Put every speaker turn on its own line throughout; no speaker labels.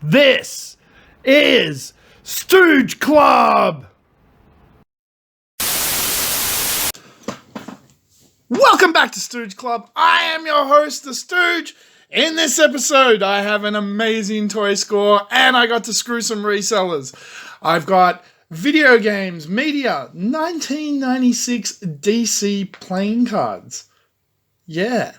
This is Stooge Club! Welcome back to Stooge Club. I am your host, the Stooge. In this episode, I have an amazing toy score and I got to screw some resellers. I've got video games, media, 1996 DC playing cards. Yeah.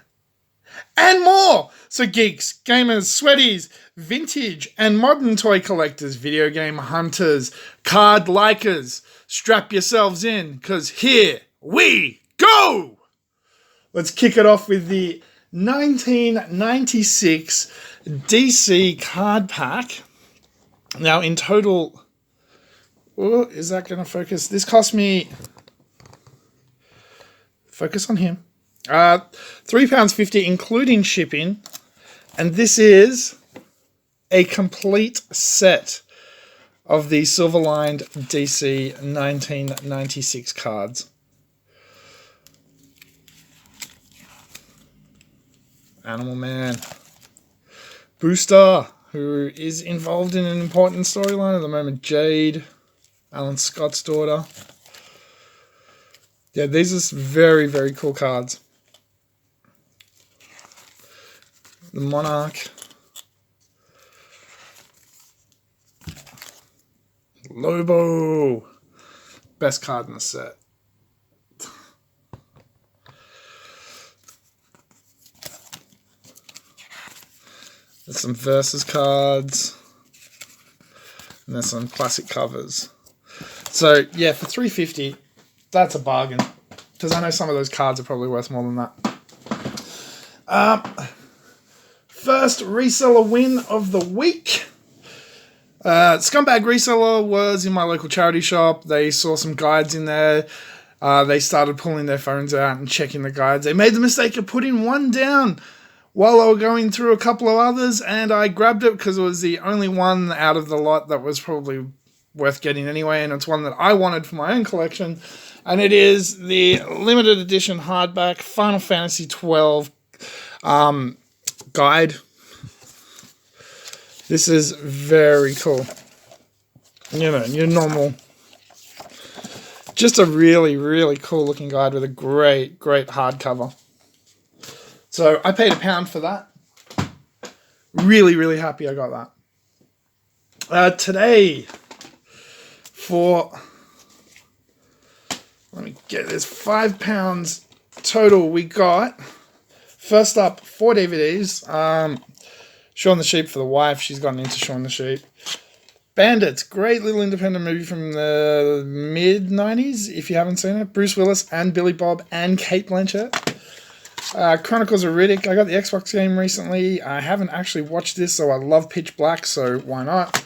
And more. So geeks, gamers, sweaties, vintage and modern toy collectors, video game hunters, card likers, strap yourselves in because here we go. Let's kick it off with the 1996 DC card pack. Now in total, is that going to focus? This cost me, focus on him, £3.50 including shipping, and this is a complete set of the silver-lined DC 1996 cards. Animal Man. Booster, who is involved in an important storyline at the moment. Jade, Alan Scott's daughter. Yeah, these are very, very cool cards. The Monarch. Lobo. Best card in the set. There's some versus cards. And there's some classic covers. So, yeah, for $3.50, that's a bargain. Because I know some of those cards are probably worth more than that. First reseller win of the week. Scumbag Reseller was in my local charity shop. They saw some guides in there. They started pulling their phones out and checking the guides. They made the mistake of putting one down while I was going through a couple of others, and I grabbed it because it was the only one out of the lot that was probably worth getting anyway, and it's one that I wanted for my own collection, and it is the limited edition hardback Final Fantasy 12 guide. This is very cool. You know, your normal, just a really, really cool looking guide with a great, great hardcover. So I paid £1 for that. Really, really happy I got that. Today, for, let me get this, £5 total, we got, first up, 4 DVDs. Shaun the Sheep for the wife. She's gotten into Shaun the Sheep. Bandits, great little independent movie from the mid-90s, if you haven't seen it. Bruce Willis and Billy Bob and Cate Blanchett. Chronicles of Riddick. I got the Xbox game recently. I haven't actually watched this, so I love Pitch Black, so why not?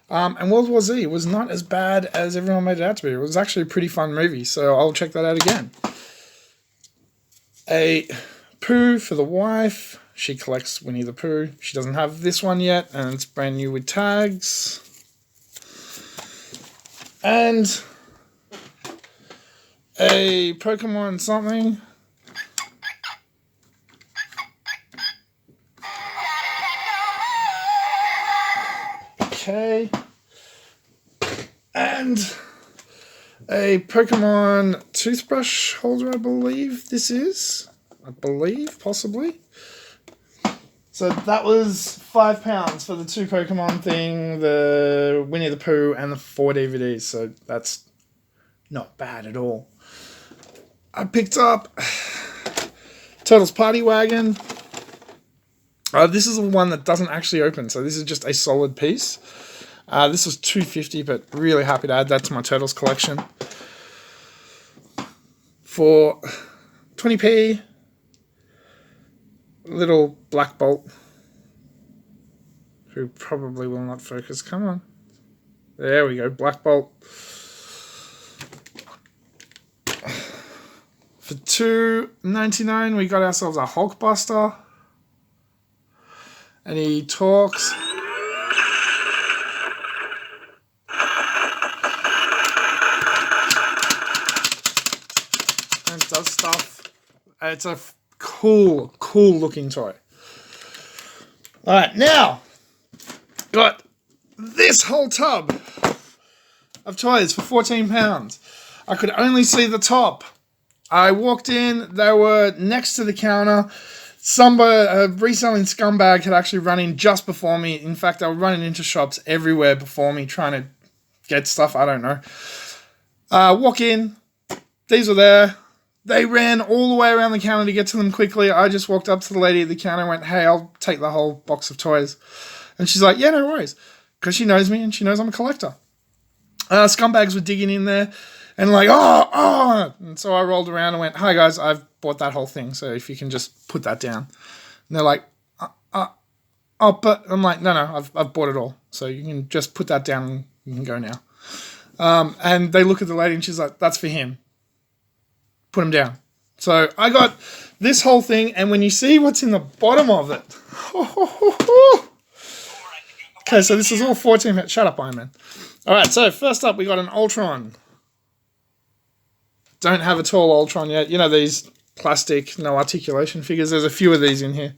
And World War Z was not as bad as everyone made it out to be. It was actually a pretty fun movie, so I'll check that out again. A Pooh for the wife. She collects Winnie the Pooh. She doesn't have this one yet, and it's brand new with tags. And a Pokemon something. Okay. And a Pokemon toothbrush holder, I believe this is. Possibly. So that was £5 for the 2 Pokemon thing, the Winnie the Pooh, and the 4 DVDs. So that's not bad at all. I picked up Turtles Party Wagon. This is the one that doesn't actually open, so this is just a solid piece. This was $2.50, but really happy to add that to my Turtles collection. For 20p, little Black Bolt, who probably will not focus. Come on. There we go, Black Bolt. For $2.99, we got ourselves a Hulkbuster. And he talks. And does stuff. It's a cool looking toy. Alright, now, got this whole tub of toys for £14. I could only see the top. I walked in, they were next to the counter. A reselling scumbag had actually run in just before me. In fact, they were running into shops everywhere before me trying to get stuff. I don't know. Walk in, these were there. They ran all the way around the counter to get to them quickly. I just walked up to the lady at the counter and went, hey, I'll take the whole box of toys. And she's like, yeah, no worries. Because she knows me and she knows I'm a collector. Scumbags were digging in there and like, oh. And so I rolled around and went, hi guys, I've bought that whole thing. So if you can just put that down. And they're like, but I'm like, no, I've bought it all. So you can just put that down and you can go now. And they look at the lady and she's like, that's for him. Put him down. So I got this whole thing, and when you see what's in the bottom of it. Okay, so this is all 14 minutes. Shut up, Iron Man. Alright, so first up we got an Ultron. Don't have a tall Ultron yet. You know these plastic, no articulation figures? There's a few of these in here.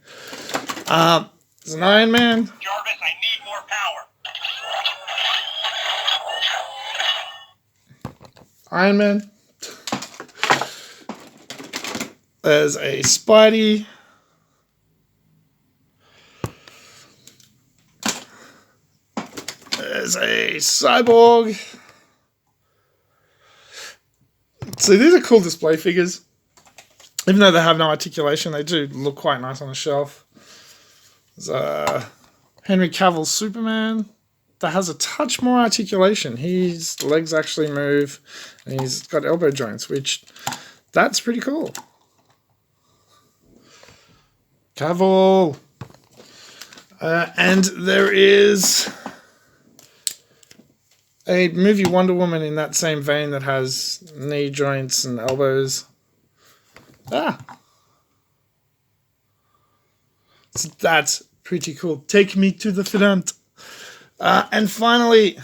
There's an Iron Man.
Jarvis, I need more power.
Iron Man. There's a Spidey. There's a Cyborg. So these are cool display figures. Even though they have no articulation, they do look quite nice on the shelf. There's Henry Cavill's Superman. That has a touch more articulation. His legs actually move. And he's got elbow joints, which that's pretty cool. Cavill. And there is a movie Wonder Woman in that same vein that has knee joints and elbows. So that's pretty cool. Take me to the front. And finally,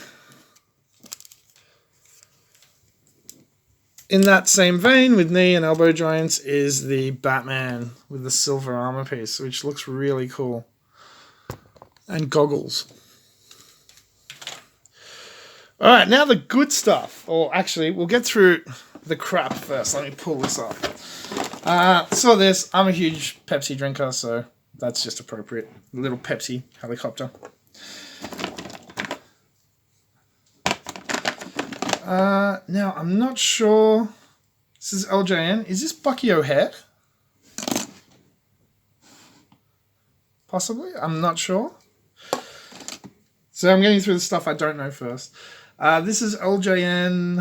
in that same vein with knee and elbow joints is the Batman with the silver armor piece, which looks really cool. And goggles. Alright, now the good stuff. Or actually, we'll get through the crap first. Let me pull this up. Saw this. I'm a huge Pepsi drinker, so that's just appropriate. A little Pepsi helicopter. Now, I'm not sure. This is LJN. Is this Bucky O'Hare? Possibly. I'm not sure. So I'm getting through the stuff I don't know first. This is LJN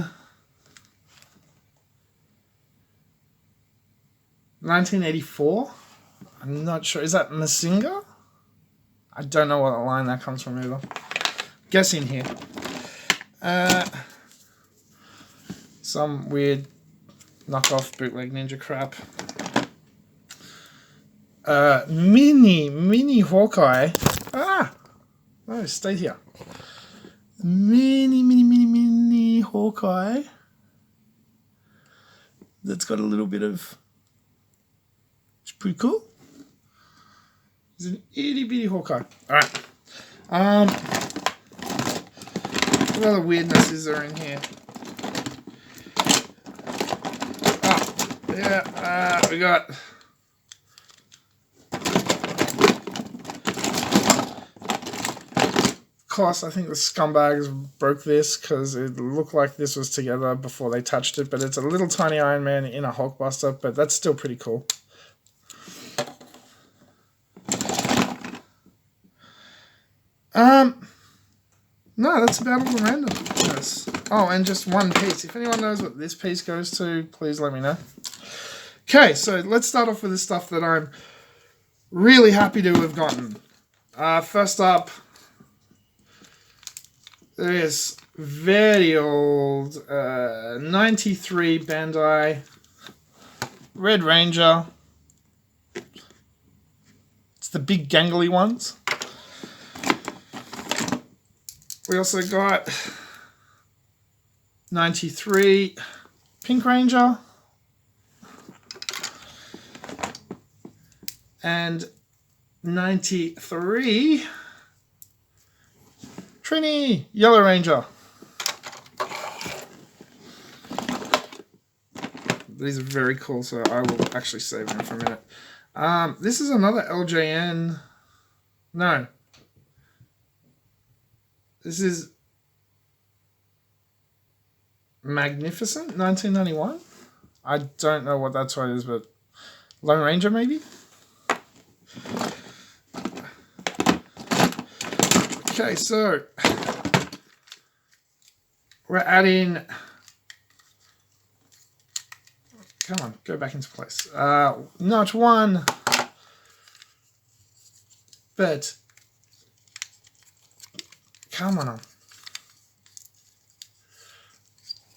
1984. I'm not sure. Is that Mazinga? I don't know what line that comes from either. Guessing here. Some weird knockoff bootleg ninja crap. Mini Hawkeye. No, stay here. Mini Hawkeye. That's got a little bit of... It's pretty cool. It's an itty bitty Hawkeye. Alright. What other weirdnesses are in here? We got... Of course, I think the scumbags broke this because it looked like this was together before they touched it, but it's a little tiny Iron Man in a Hulkbuster, but that's still pretty cool. No, that's about all the randomness. Oh, and just one piece. If anyone knows what this piece goes to, please let me know. Okay, so let's start off with the stuff that I'm really happy to have gotten. First up, there is very old 93 Bandai Red Ranger. It's the big gangly ones. We also got 93 Pink Ranger and 93 20 Yellow Ranger. These are very cool, so I will actually save them for a minute. This is another LJN. No. This is Magnificent, 1991. I don't know what that toy is, but Lone Ranger maybe? Okay, so we're adding... Come on, go back into place. Not one, but come on.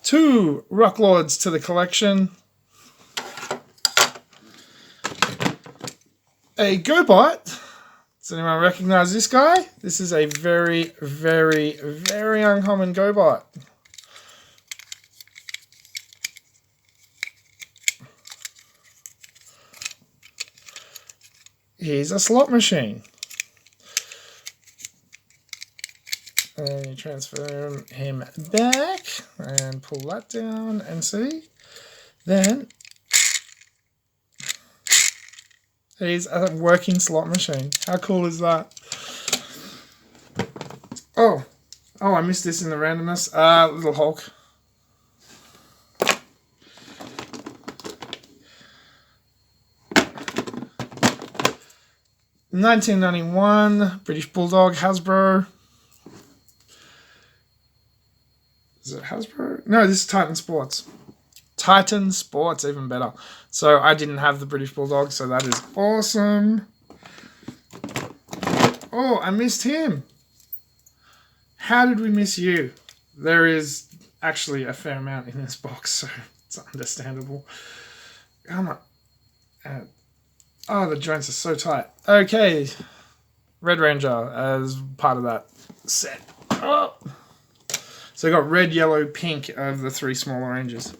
2 Rock Lords to the collection. A GoBot. Does anyone recognize this guy? This is a very, very, very uncommon GoBot. Here's a slot machine. And you transfer him back and pull that down and see. Then he's a working slot machine. How cool is that? Oh, I missed this in the randomness. Little Hulk. $19.91 British Bulldog Hasbro. Is it Hasbro? No, this is Titan Sports. Titan Sports, even better. So I didn't have the British Bulldog, so that is awesome. Oh, I missed him. How did we miss you? There is actually a fair amount in this box, so it's understandable. Come on. Oh, the joints are so tight. Okay. Red Ranger as part of that set. Oh. So we got red, yellow, pink of the 3 smaller Rangers.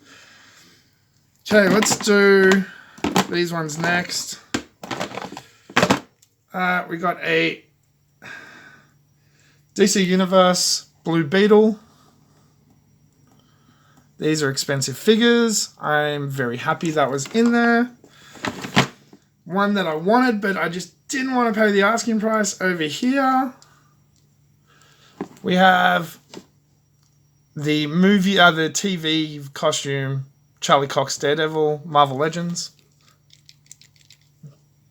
Okay, let's do these ones next. We got a DC Universe Blue Beetle. These are expensive figures. I'm very happy that was in there. One that I wanted, but I just didn't want to pay the asking price over here. We have the movie, the TV costume, Charlie Cox Daredevil, Marvel Legends.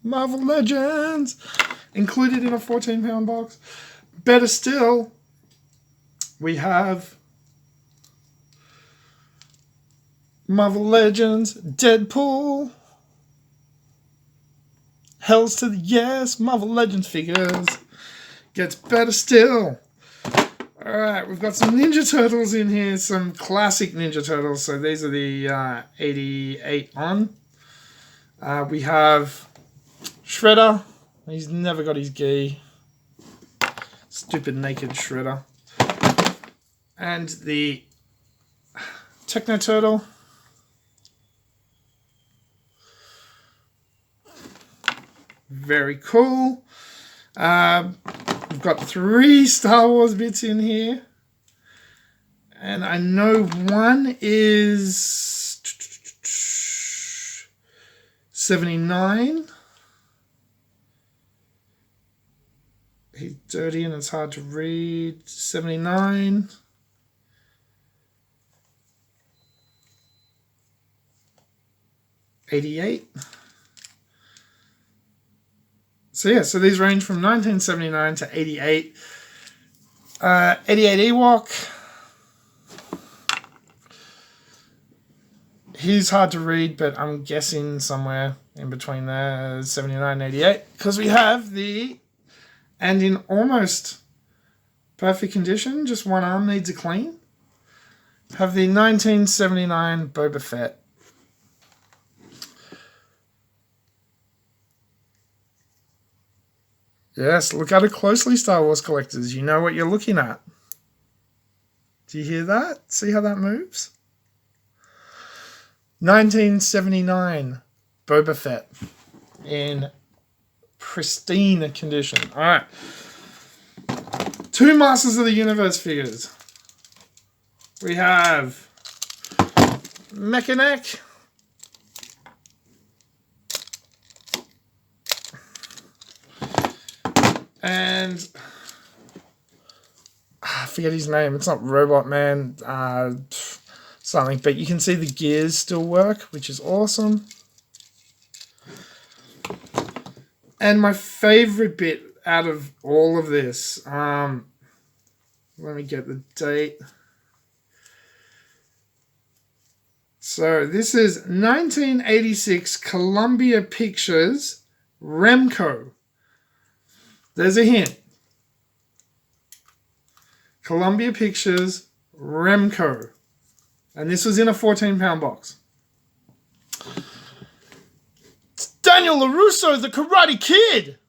Marvel Legends! Included in a 14-pound box. Better still, we have Marvel Legends, Deadpool. Hells to the yes, Marvel Legends figures. Gets better still. Alright, we've got some Ninja Turtles in here, some classic Ninja Turtles. So these are the 88 on. We have Shredder. He's never got his gi. Stupid naked Shredder. And the Techno Turtle. Very cool. We've got 3 Star Wars bits in here. And I know one is 79. He's dirty and it's hard to read. 79. $88. So yeah, so these range from 1979 to 88. 88 Ewok. He's hard to read, but I'm guessing somewhere in between there, 79 and 88. Because we have the, and in almost perfect condition, just one arm needs a clean, have the 1979 Boba Fett. Yes, look at it closely, Star Wars collectors. You know what you're looking at. Do you hear that? See how that moves? 1979 Boba Fett in pristine condition. All right. 2 Masters of the Universe figures. We have Mechanic. And I forget his name. It's not Robot Man. Something. But you can see the gears still work, which is awesome. And my favorite bit out of all of this, let me get the date. So this is 1986 Columbia Pictures Remco. There's a hint. Columbia Pictures Remco. And this was in a 14-pound box. It's Daniel LaRusso, the Karate Kid.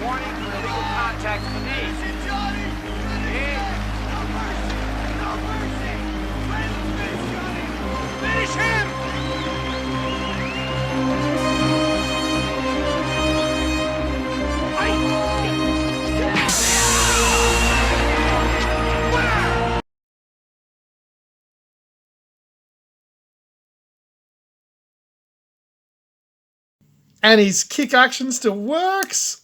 Warning for illegal contact with me. No mercy. Finish him.
And his kick action still works.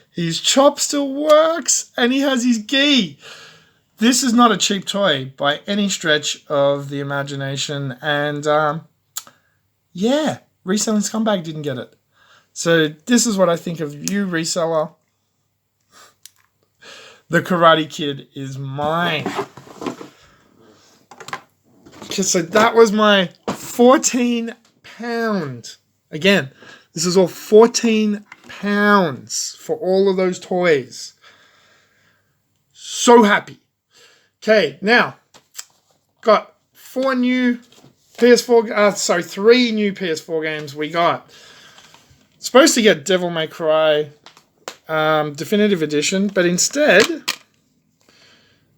His chop still works. And he has his gi. This is not a cheap toy by any stretch of the imagination. And yeah, Reselling Scumbag didn't get it. So this is what I think of you, reseller. The Karate Kid is mine. Okay, so that was my 14-pound. Again, this is all 14 pounds for all of those toys. So happy. Okay, now got 3 new PS4 games we got. Supposed to get Devil May Cry Definitive Edition, but instead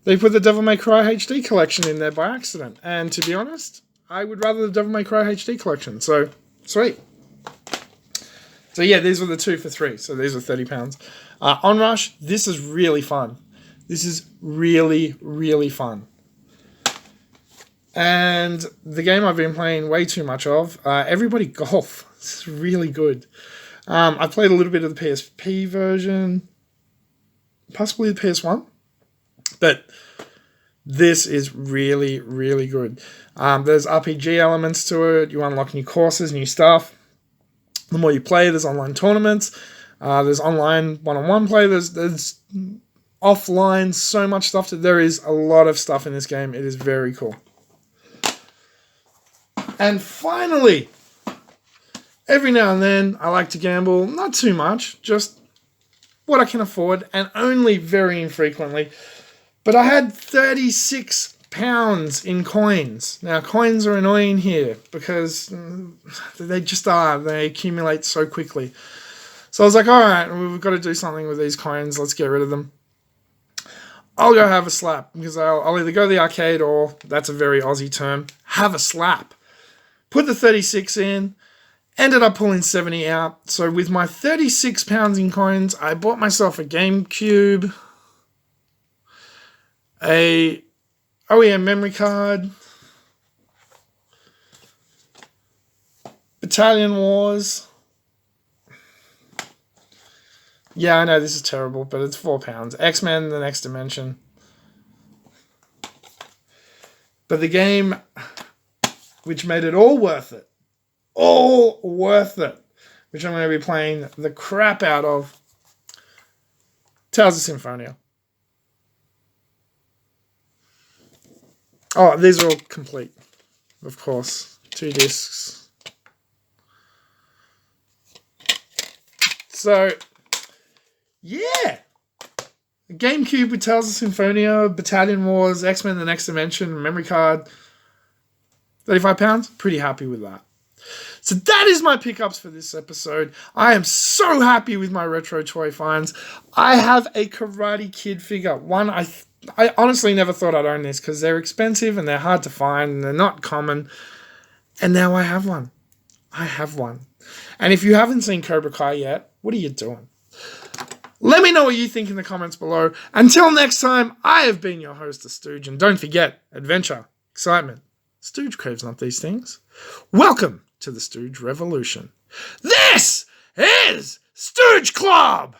they put the Devil May Cry HD collection in there by accident. And to be honest, I would rather the Devil May Cry HD collection. So sweet. So yeah, these were the 2 for $3. So these are £30. Onrush, this is really fun. This is really, really fun. And the game I've been playing way too much of, Everybody Golf. This is really good. I played a little bit of the PSP version, possibly the PS1, but this is really, really good. There's RPG elements to it. You unlock new courses, new stuff. The more you play, there's online tournaments. There's online one-on-one play. There's offline, so much stuff. There is a lot of stuff in this game. It is very cool. And finally, every now and then, I like to gamble. Not too much, just what I can afford, and only very infrequently. But I had 36 pounds in coins. Now, coins are annoying here because they just are. They accumulate so quickly. So I was like, all right, we've got to do something with these coins. Let's get rid of them. I'll go have a slap because I'll either go to the arcade or, that's a very Aussie term, have a slap. Put the 36 in, ended up pulling 70 out. So with my 36 pounds in coins, I bought myself a GameCube, a OEM memory card, Battalion Wars. Yeah, I know this is terrible, but it's £4. X-Men: The Next Dimension. But the game which made it all worth it, which I'm going to be playing the crap out of, Tales of Symphonia. Oh, these are all complete, of course. 2 discs. So, yeah. GameCube with Tales of Symphonia, Battalion Wars, X-Men: The Next Dimension, memory card. £35. Pretty happy with that. So that is my pickups for this episode. I am so happy with my retro toy finds. I have a Karate Kid figure. One I honestly never thought I'd own this because they're expensive and they're hard to find and they're not common. And now I have one. I have one. And if you haven't seen Cobra Kai yet, what are you doing? Let me know what you think in the comments below. Until next time, I have been your host, the Stooge. And don't forget, adventure, excitement. Stooge craves not these things. Welcome to the Stooge Revolution. This is Stooge Club!